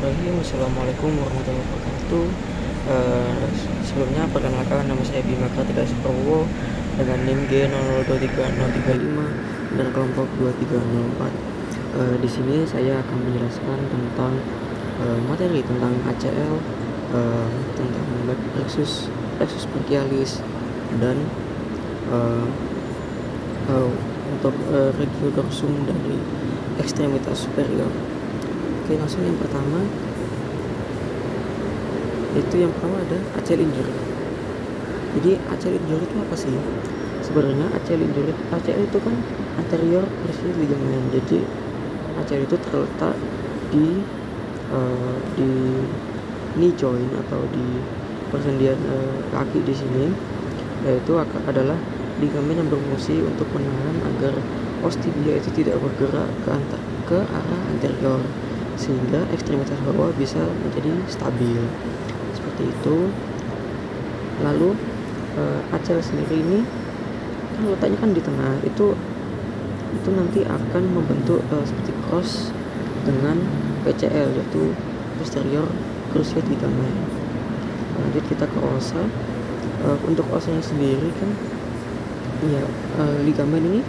Bismillahirrahmanirrahim. Assalamualaikum warahmatullahi wabarakatuh. Eh, Sebelumnya perkenalkan, nama saya Bima Kartika Suprabowo dengan NIM G002335 dan kelompok 2304. Di sini saya akan menjelaskan tentang materi tentang ACL, tentang Lexus brachialis, dan eh, untuk regiodorsum dari ekstremitas superior. Oke, langsung yang pertama ada ACL injury. Jadi ACL injury itu apa sih? Sebenarnya ACL itu kan anterior cruciate ligament. Jadi ACL itu terletak di knee joint atau di persendian kaki di sini, yaitu adalah ligamen yang berfungsi untuk menahan agar os tibia itu tidak bergerak ke arah anterior, sehingga ekstremitas bawah bisa menjadi stabil seperti itu. Lalu ACL sendiri ini kan letaknya kan di tengah, itu nanti akan membentuk seperti cross dengan PCL, yaitu posterior cruciate ligament. Lanjut kita ke osa. Untuk osanya sendiri kan ligamen ini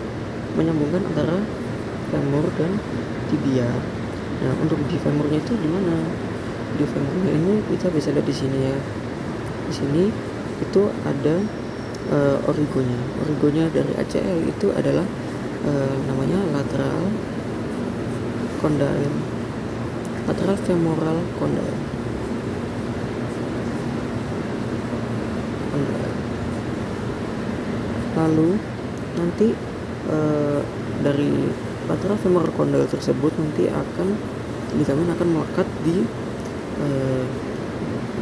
menyambungkan antara femur dan tibia. Nah, untuk di femurnya itu di mana? Di femurnya ini kita bisa lihat di sini ya. Di sini itu ada origonya. Origonya dari ACL itu adalah namanya lateral condyle, lateral femoral condyle. Lalu nanti dari lateral femoral condyle tersebut nanti ligamen akan melekat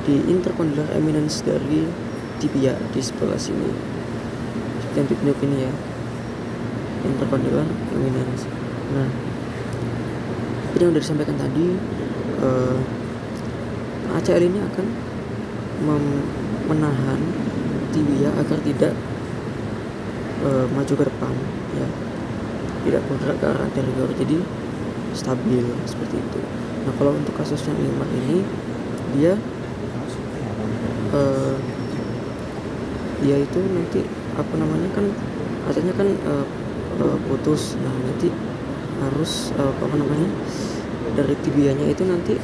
di intercondylar eminence dari tibia di sebelah sini, seperti yang ditunjuk ini ya, intercondylar eminence. Nah, seperti yang sudah disampaikan tadi, ACL ini akan menahan tibia agar tidak maju ke depan, ya, tidak bergerak ke arah anterior, jadi stabil seperti itu. Nah, kalau untuk kasus yang ini dia itu nanti kan asalnya kan putus. Nah, nanti harus dari tibianya itu nanti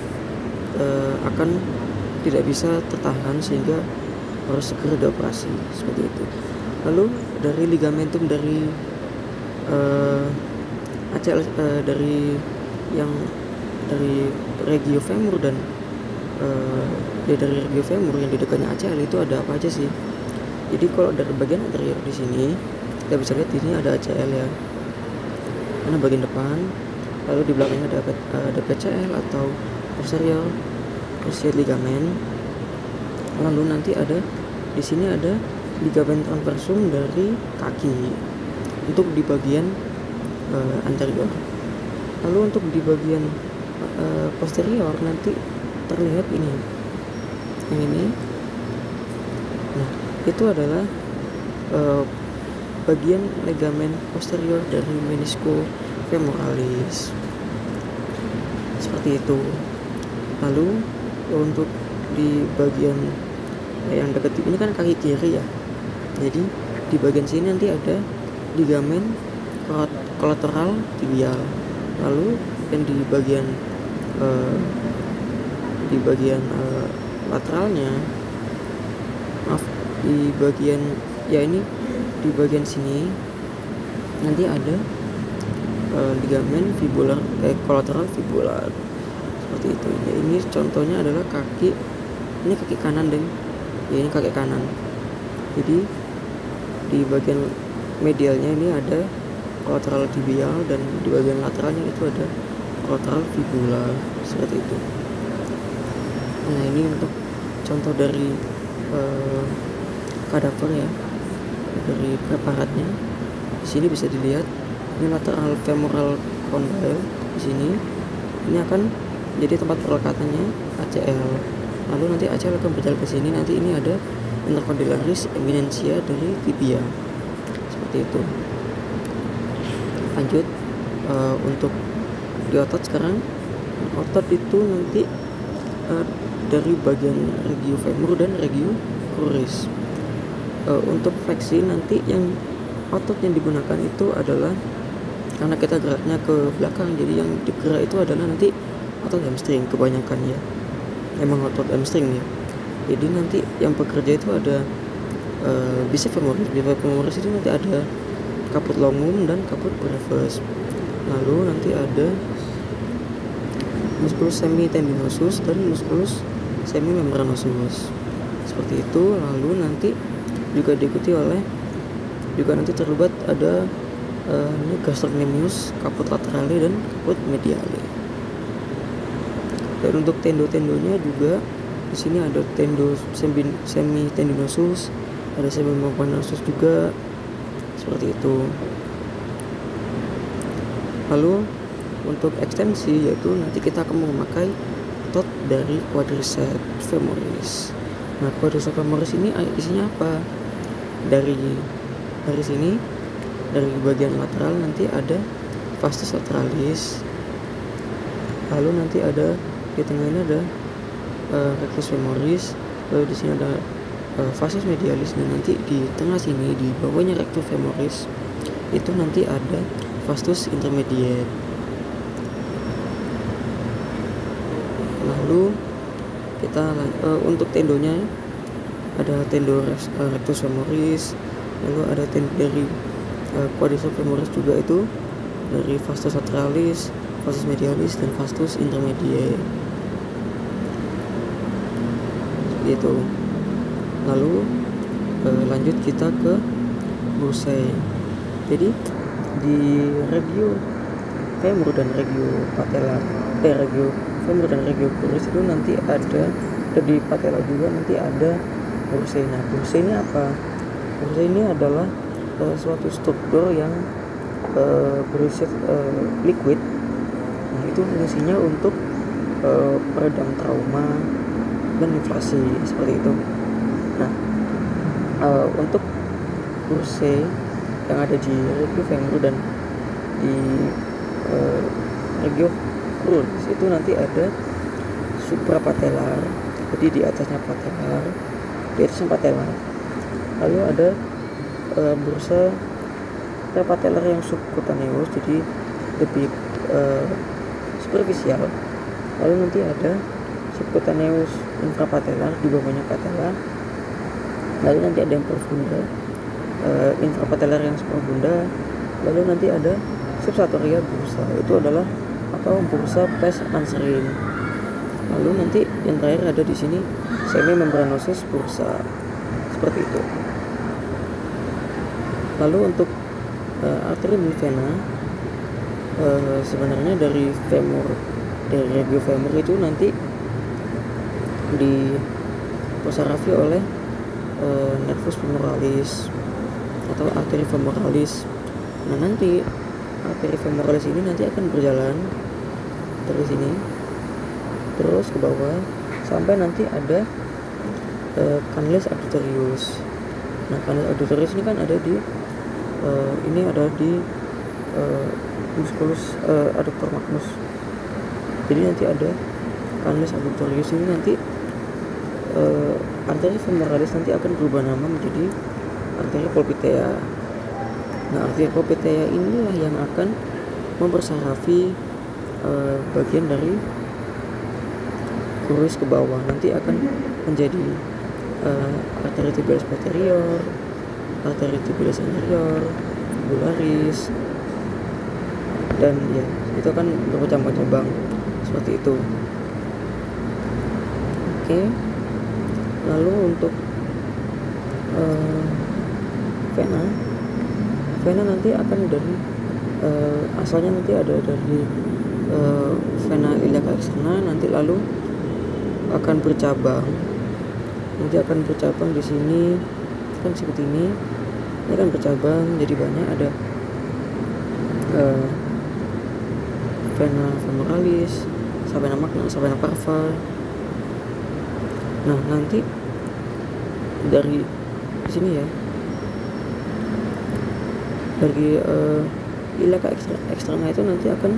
akan tidak bisa tertahan, sehingga harus segera dioperasi seperti itu. Lalu dari ligamentum dari ACL, dari regiofemur dan dari regiofemur yang di dekatnya ACL itu ada apa aja sih? Jadi kalau dari bagian anterior di sini kita bisa lihat ini ada ACL ya, karena bagian depan. Lalu di belakangnya ada PCL atau posterior cruciate ligament. Lalu nanti di sini ada ligamen transversum dari kaki untuk di bagian anterior. Lalu untuk di bagian posterior nanti terlihat yang ini. Nah, itu adalah bagian ligamen posterior dari menisco femoralis seperti itu. Lalu untuk di bagian yang dekat ini kan kaki kiri ya, jadi di bagian sini nanti ada ligamen kolateral tibial. Lalu yang di bagian lateralnya, di bagian sini nanti ada ligamen fibular, kolateral fibular seperti itu ya. Ini contohnya adalah kaki kanan dan ini kaki kanan. Jadi di bagian medialnya ini ada kolateral tibial, dan di bagian lateralnya itu ada kolateral fibular seperti itu. Nah, ini untuk contoh dari kadaver ya, dari preparatnya. Di sini bisa dilihat ini lateral femoral condyle. Di sini ini akan jadi tempat perlekatannya ACL. Lalu nanti ACL akan berjalan ke sini. Nanti ini ada intercondylaris eminentia dari tibia seperti itu. Lanjut untuk di otot sekarang. Otot itu nanti dari bagian regio femur dan regio cruris. Untuk fleksi nanti yang otot yang digunakan itu adalah, karena kita geraknya ke belakang, jadi yang digerak itu adalah nanti otot hamstring kebanyakan ya, emang otot hamstring ya. Jadi nanti yang bekerja itu ada bicep femoris. Bicep femoris itu nanti ada caput longum dan caput brevis. Lalu nanti ada musculus semitendinosus dan musculus semimembranosus, seperti itu. Lalu nanti juga diikuti oleh, juga nanti terlibat ada ini gastrocnemius, caput laterale dan caput mediale. Dan untuk tendo-tendonya juga di sini ada tendo semitendinosus, ada semimembranosus juga, seperti itu. Lalu untuk ekstensi, yaitu nanti kita akan memakai otot dari quadriceps femoris. Nah, quadriceps femoris ini isinya apa? Dari sini, dari bagian lateral nanti ada vastus lateralis, lalu nanti ada di tengah ini ada rectus femoris, lalu di sini ada vastus medialis, dan nanti di tengah sini di bawahnya rectus femoris itu nanti ada vastus intermediate. Lalu kita untuk tendonya ada tendo rectus femoris, lalu ada tendo dari quadriceps femoris juga, itu dari vastus lateralis, vastus medialis, dan vastus intermediate gitu. Lalu lanjut kita ke bursai. Jadi di regio femur dan regio patella, regio femur dan regio cruris itu nanti ada di patella juga nanti ada bursai. Nah, bursai ini apa? Bursai ini adalah suatu struktur yang berisi liquid. Nah, itu fungsinya untuk peredam trauma dan inflasi, seperti itu. Nah, untuk bursai yang ada di regio femur dan di regio cruris itu nanti ada suprapatellar, jadi di atasnya patellar, di atasnya patellar. Lalu ada bursa prepatellar yang subcutaneous, jadi lebih superficial. Lalu nanti ada subcutaneous infrapatellar di bawahnya patella. Lalu nanti ada yang profunda, infrapatellar yang profunda. Lalu nanti ada subsatoria bursa, itu adalah atau bursa pes anserin. Lalu nanti yang terakhir ada di sini semimembranosus bursa, seperti itu. Lalu untuk arteri dan vena, sebenarnya dari regio femur itu nanti dipusarafi oleh nervus femoralis atau arteri femoralis. Nah, nanti arteri femoralis ini nanti akan berjalan dari sini terus ke bawah sampai nanti ada canalus addutorius. Nah, canalus addutorius ini kan ada di ini ada di musculus adductor magnus. Jadi nanti ada canalus addutorius ini, nanti arteri femoralis nanti akan berubah nama menjadi arteri pulpitea. Nah, arteri pulpitea inilah yang akan mempersarafi bagian dari cruris ke bawah, nanti akan menjadi arteri tibialis posterior, arteri tibialis anterior, fibularis, dan ya itu akan bercabang-cabang seperti itu. Oke. Lalu untuk vena nanti akan dari asalnya nanti ada dari vena iliaca externa, nanti lalu akan bercabang. Nanti akan bercabang di sini kan seperti ini akan bercabang jadi banyak, ada vena femoralis, vena magna, vena parva. Nah, nanti dari sini ya, dari iliaca externa itu nanti akan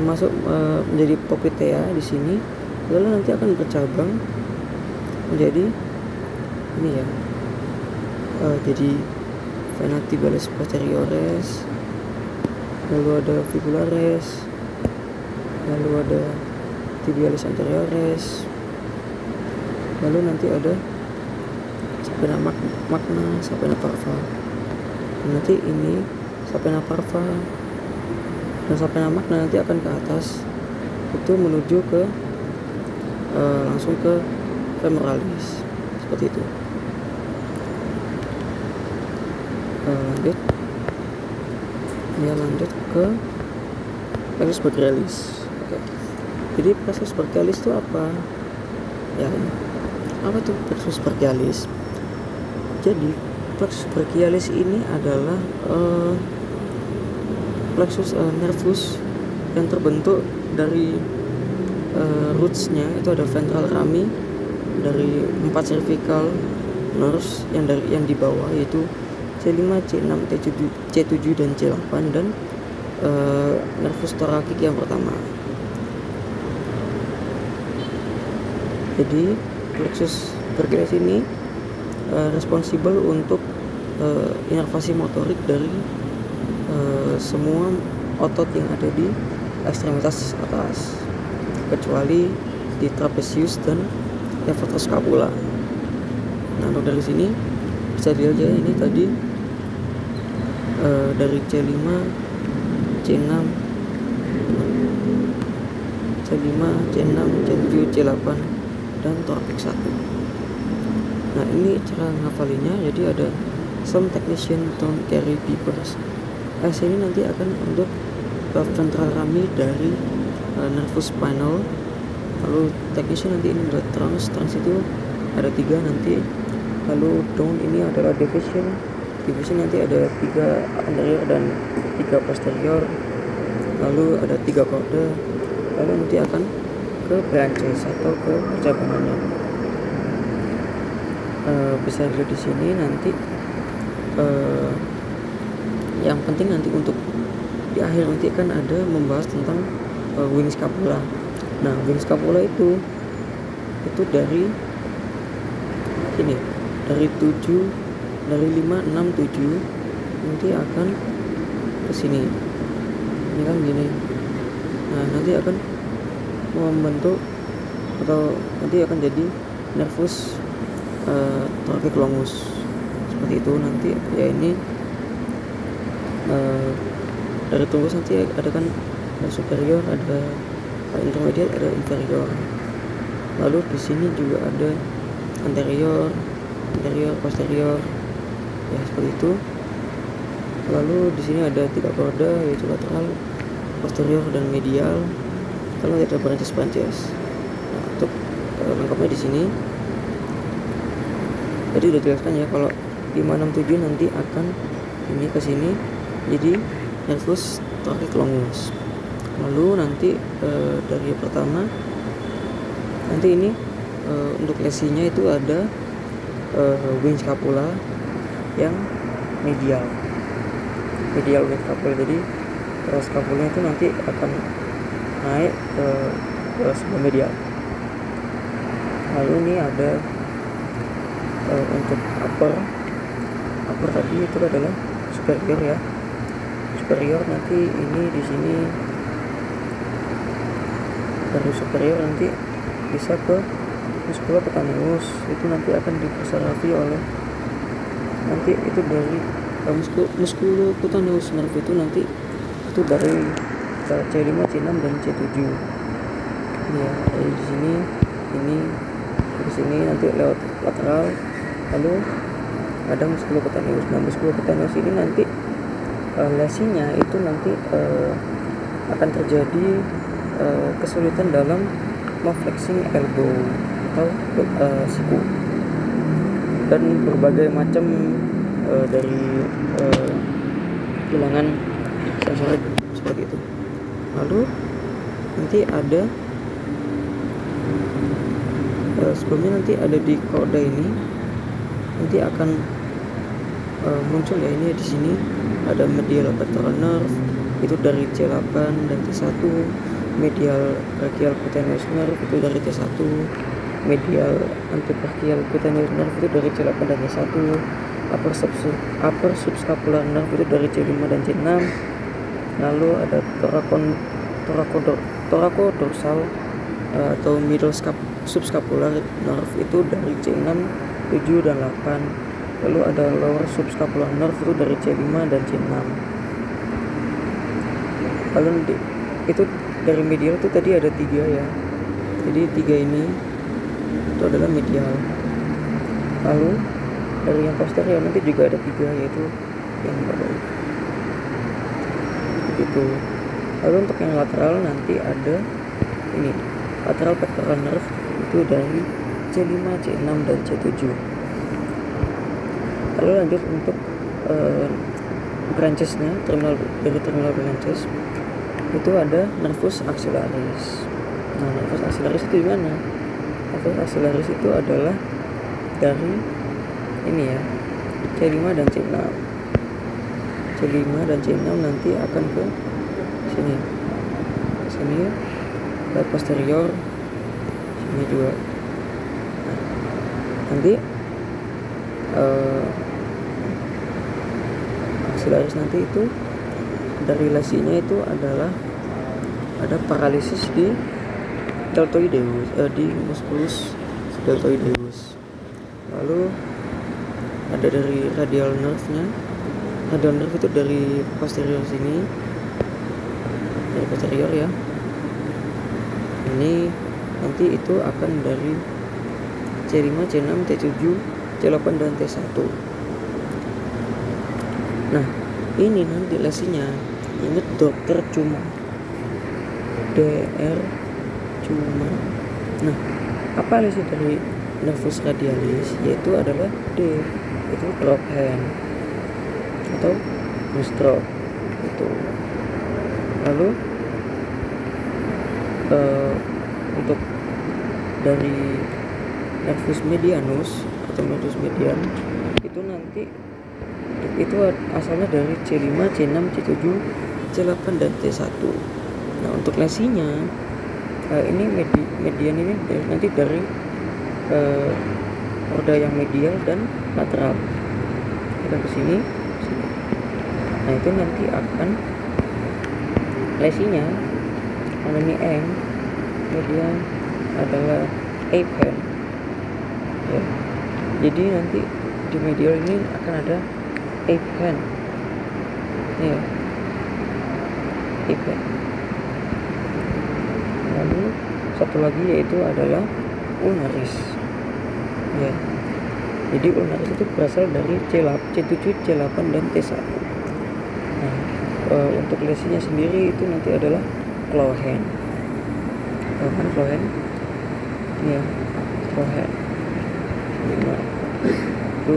masuk menjadi poplitea di sini. lalu nanti akan bercabang menjadi ini ya, jadi vena tibialis posteriores, lalu ada fibularis, lalu ada tibialis anteriores, lalu nanti ada sapena magna, sapena parva. Nanti ini sapena parva dan sapena magna nanti akan ke atas, itu menuju ke langsung ke femoralis, seperti itu. Lanjut ke plexus brachialis. Oke. Jadi plexus brachialis itu apa? Ya, apa tuh plexus brachialis? Jadi plexus brachialis ini adalah plexus nervus yang terbentuk dari rootsnya itu ada ventral rami dari 4 cervical nerves yang di bawah, yaitu C5, C6, C7 dan C8, dan nervus thoracic yang pertama. Jadi plexus brachialis ini responsibel untuk inervasi motorik dari semua otot yang ada di ekstremitas atas, kecuali di trapezius dan levator-scapula. Nah, untuk dari sini bisa dilihat ya, ini tadi dari C5, C6, C5, C6, C7, C8 dan thoracic 1. Nah, ini cara ngafalinya. Jadi ada some technician don't carry papers. Ini nanti akan untuk ventral rami dari nervus spinal. Lalu technician nanti ini adalah trans itu ada 3 nanti. Lalu down ini adalah division nanti ada 3 anterior dan 3 posterior. Lalu ada 3 korda. Lalu nanti akan ke branches atau ke percabangannya. Bisa dilihat di sini nanti. Yang penting nanti untuk di akhir nanti kan ada membahas tentang wing scapula. Nah, wing scapula itu dari ini, dari 5, 6, 7 nanti akan ke sini. Ini kan gini. Nah, nanti akan membentuk atau nanti akan jadi nervus thoracic longus, seperti itu. Nanti ya ini dari tubuh nanti ada kan superior, ada intermediate, ada inferior. Lalu di sini juga ada anterior, posterior, ya seperti itu. Lalu di sini ada 3 korda, yaitu lateral, posterior dan medial. Kalau ada branches. Nah, untuk lengkapnya di sini. Jadi udah jelaskan ya, kalau 5, 6, 7 nanti akan ini ke sini jadi nervus thoracic longus. Lalu nanti dari pertama nanti ini untuk lesinya itu ada wing scapula yang medial wing scapula. Jadi scapulanya itu nanti akan naik ke sebelah medial. Lalu ini ada untuk upper tadi itu adalah superior ya. Superior nanti ini di sini dari superior nanti bisa ke musculus cutaneus, itu nanti akan dipersarafi oleh nanti itu dari musculus cutaneus nerve itu nanti itu dari C5, C6 dan C7 ya. Dari sini ini di sini nanti lewat lateral, lalu ada musculus cutaneus. Nah, musculus cutaneus ini nanti lesinya itu nanti akan terjadi kesulitan dalam flexing elbow atau siku dan berbagai macam dari kehilangan sensorik seperti itu. Lalu nanti ada sebelumnya nanti ada di korda ini nanti akan muncul ya, ini di sini ada medial pectoral nerve itu dari C8 dan C1. medial brachial cutaneous nerve itu dari C1, medial antebrachial cutaneous nerve itu dari C8 dan C1, upper subscapular nerve itu dari C5 dan C6. Lalu ada thoracodorsal atau middle subscapular nerve itu dari C6, 7 dan 8. Lalu ada lower subscapular nerve itu dari C5 dan C6. Lalu itu dari medial itu tadi ada 3 ya. Jadi 3 ini itu adalah medial. Lalu dari yang posterior nanti juga ada 3, yaitu yang berbawah. Begitu. Lalu untuk yang lateral nanti ada ini, lateral pectoral nerve itu dari C5, C6 dan C7. Lalu lanjut untuk branchesnya, dari terminal branches itu ada nervus axillaris. Nah, nervus axillaris itu gimana? Nervus axillaris itu adalah dari ini ya, C5 dan C6. C5 dan C6 nanti akan ke sini ke posterior, sini juga. Nah, nanti axillaris nanti itu dari lesinya itu adalah ada paralisis di deltoideus, di musculus deltoideus. Lalu ada dari radial nerve-nya. Radial nerve itu dari posterior sini, dari posterior ya. Ini nanti itu akan dari C5, C6, T7, C8 dan T1. Nah, ini nanti lesinya, ingat dokter cuma DR cuma. Nah, apa lesi dari nervus radialis? Yaitu adalah D, itu drop hand atau stroke itu. Lalu untuk dari nervus medianus atau nervus median itu nanti itu asalnya dari C5, C6, C7, C8 dan T1. Nah, untuk lesinya ini median ini nanti dari roda yang medial dan lateral. Kita ke sini. Nah, itu nanti akan lesinya karena ini M, kemudian adalah ape hand ya. Jadi nanti di medial ini akan ada ape hand ya, ape hand. Lalu satu lagi yaitu adalah ulnaris ya. Jadi ulnaris itu berasal dari C7, C8 dan T1. Nah, untuk lesinya sendiri itu nanti adalah claw hand ya, claw hand. Itu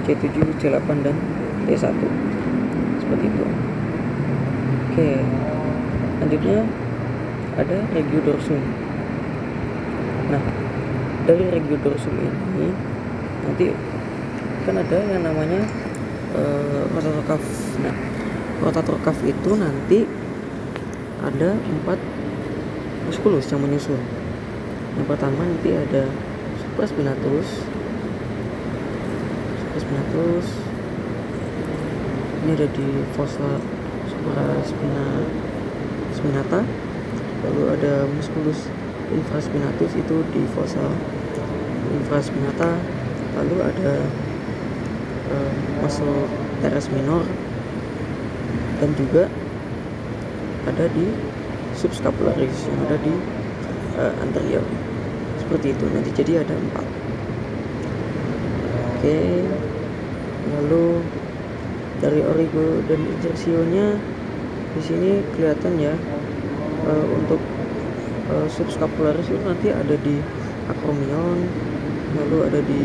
C7, C8 dan T1 seperti itu. Oke, lanjutnya ada regiodorsum. Nah, dari regiodorsum ini nanti kan ada yang namanya rotator cuff. Nah, rotator cuff itu nanti ada 4 muskulus yang menyusun. Yang pertama nanti ada supraspinatus. Ini ada di fossa supraspinata. Lalu ada musculus infraspinatus itu di fossa infraspinata. Lalu ada muscle teres minor dan juga ada di subscapularis yang ada di anterior. Seperti itu nanti, jadi ada 4. Oke, lalu dari origo dan insersionya di sini kelihatan ya. Untuk subscapularis itu nanti ada di acromion, lalu ada di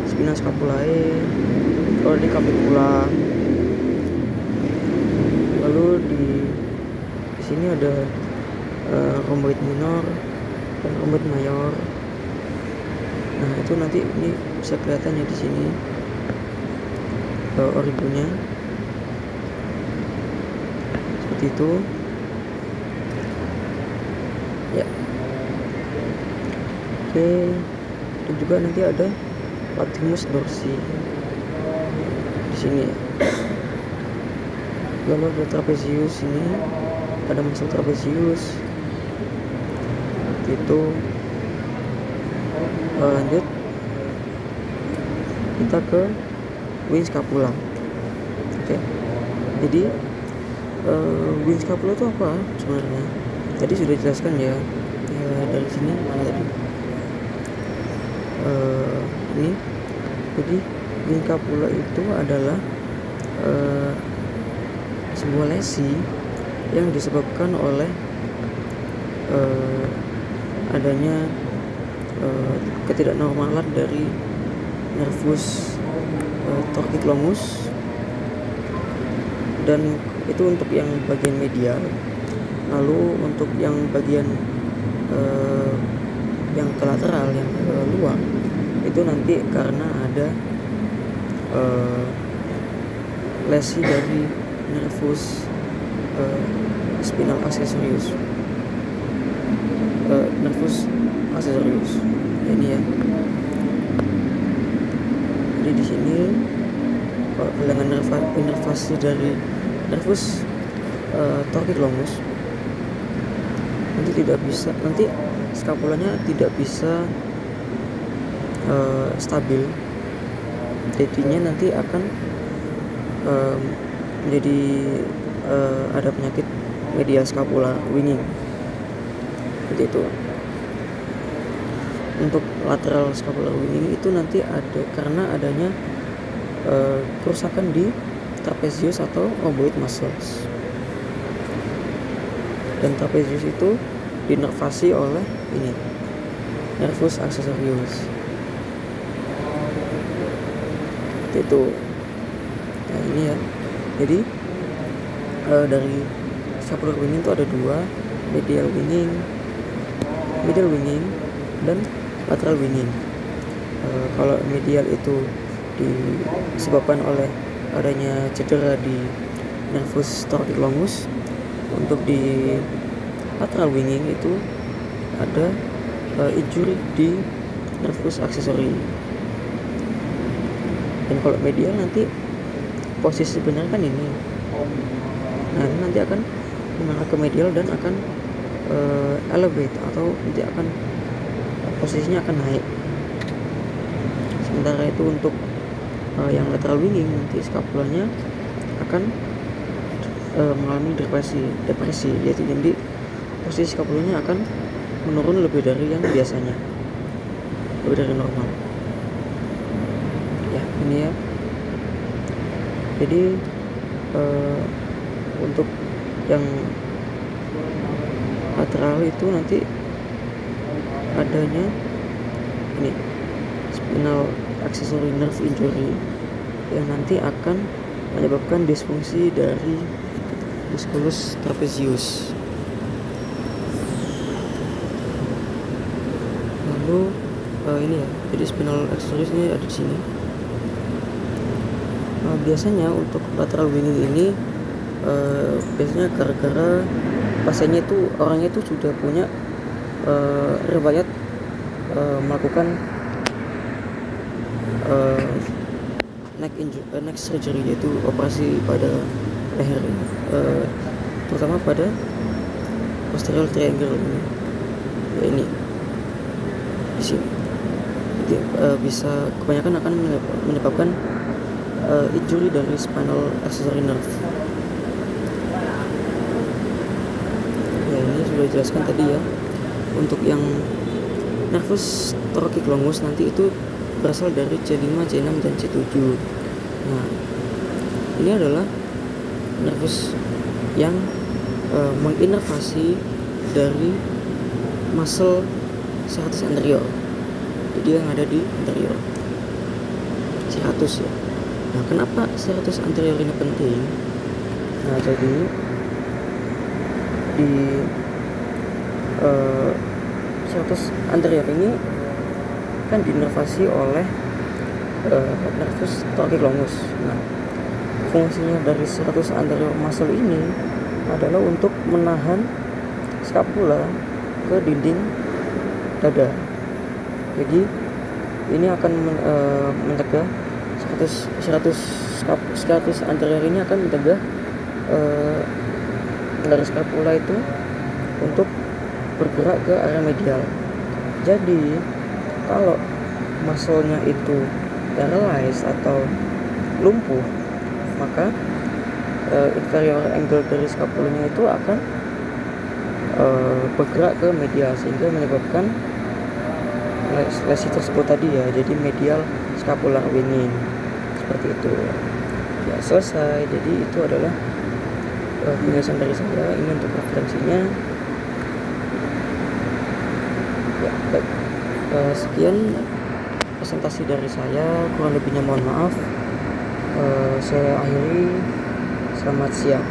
spina scapulae, lalu di capicula, lalu di sini ada rhomboid minor dan rhomboid mayor. Nah, itu nanti ini bisa kelihatan ya di sini origonya seperti itu. ya. Oke, dan juga nanti ada latimus dorsi di sini ya. Lalu ada trapezius, ini ada muscle trapezius itu. Lanjut kita ke wing scapula. Oke, jadi wing scapula itu apa sebenarnya? Tadi sudah dijelaskan ya, dari sini mana tadi, ini. Jadi wing scapula itu adalah sebuah lesi yang disebabkan oleh adanya ketidaknormalan dari nervus torticollis, dan itu untuk yang bagian medial. Lalu untuk yang bagian yang lateral, yang luar, itu nanti karena ada lesi dari nervus spinal accessorius, nervus accessorius ini ya. Jadi di sini dengan inervasi dari nervus torticollis nanti skapulanya tidak bisa stabil, jadinya nanti akan menjadi ada penyakit medial scapular winging seperti itu. Untuk lateral scapular winging itu nanti ada karena adanya kerusakan di trapezius atau rhomboid muscles, dan trapezius itu dinervasi oleh ini nervus accessorius itu. Nah ini ya, jadi dari scapular winging itu ada dua, medial winging dan lateral winging. Kalau medial itu disebabkan oleh adanya cedera di nervus torticollis. Untuk di lateral winging itu ada injury di nervus accessory. Dan kalau medial nanti posisi benar kan ini. Nah ini nanti akan mengarah ke medial dan akan elevate, atau nanti akan posisinya akan naik. Sementara itu untuk yang lateral winging nanti skapulanya akan mengalami depresi, yaitu jadi posisi skapulanya akan menurun lebih dari yang biasanya, lebih dari normal ya. Ini ya, jadi untuk yang lateral itu nanti adanya ini spinal accessory nerve injury yang nanti akan menyebabkan disfungsi dari musculus trapezius. Lalu ini ya, jadi spinal accessories ini ada di sini. Biasanya untuk lateral winging ini biasanya gara-gara pasiennya itu, orangnya itu sudah punya riwayat melakukan neck surgery, yaitu operasi pada leher, terutama pada posterior triangle ini, ya ini di sini. Jadi bisa kebanyakan akan menyebabkan injury dari spinal accessory nerve. Ya ini sudah dijelaskan tadi ya. Untuk yang nervus torticollis nanti itu berasal dari C5, C6, dan C7. Nah, ini adalah nervus yang menginervasi dari muscle serratus anterior, jadi yang ada di anterior serratus ya. Nah, kenapa serratus anterior ini penting? Nah, jadi di serratus anterior ini kan diinervasi oleh nervus torticollis. Nah, fungsinya dari serratus anterior muscle ini adalah untuk menahan skapula ke dinding dada. Jadi ini akan mencegah 100 anterior ini akan mencegah garis scapula itu untuk bergerak ke area medial. Jadi kalau muscle-nya itu paralyzed atau lumpuh, maka inferior angle dari scapulanya itu akan bergerak ke medial sehingga menyebabkan lesi tersebut tadi ya, jadi medial scapular weaning seperti itu ya. Selesai. Jadi itu adalah penjelasan dari saya, ini untuk referensinya ya. Baik, sekian presentasi dari saya, kurang lebihnya mohon maaf. Saya akhiri, selamat siang.